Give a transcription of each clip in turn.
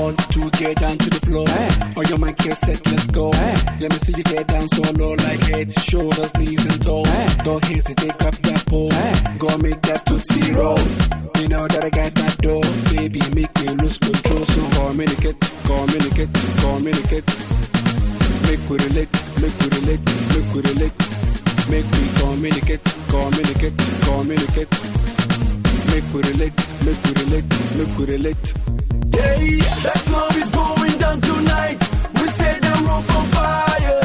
want to get down to the floor. On your mind, get set, let's go. Let me see you get down so low, like head, shoulders, knees, and toes. Don't hesitate, grab that pole. Go make that Tootsie Roll. You know that I got that door. Baby, make me lose control. So communicate, communicate, communicate. Make we relate, make we relate, make we relate. Make we communicate, communicate, communicate. Make we relate, make we relate, make we relate. Yeah, that club is going down tonight. We set the roof on fire.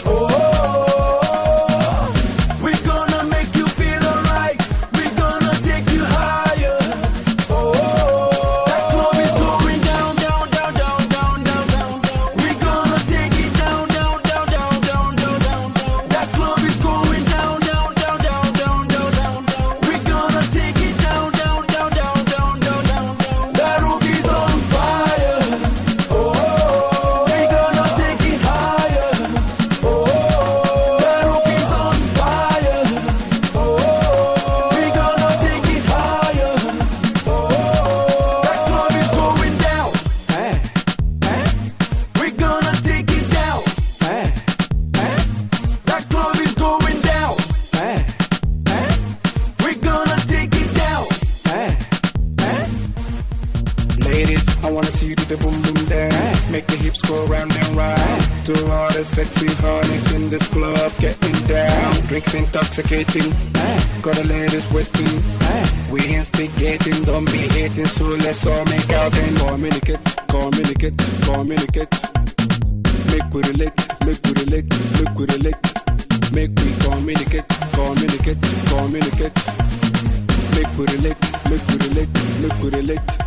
Oh, we're gonna make you feel alright. We're gonna take you higher. Oh, that club is going down, down, down, down, down, down, down. We're gonna take it down, down, down, down, down, down, down. That club is going down, down, down, down, down, down, down. We're gonna take it down, down, down, down, down, down, down. That roof is on fire. Oh, we're gonna take it higher. Oh, that roof is on fire. Oh, we're gonna take it higher. Oh, that club is going down. We're gonna take it down. That club is going down. We're gonna take it down. Ladies, I wanna see you do the boom boom dance. Make the hips go round and round. To all the sexy honeys in this club getting down. Drinks intoxicating, got the ladies wasting. We instigating, don't be hating, so let's all make out and communicate, communicate, communicate. Make we relate, make we relate, make we relate. Make we communicate, communicate, communicate. Make we relate, make we relate, make we relate.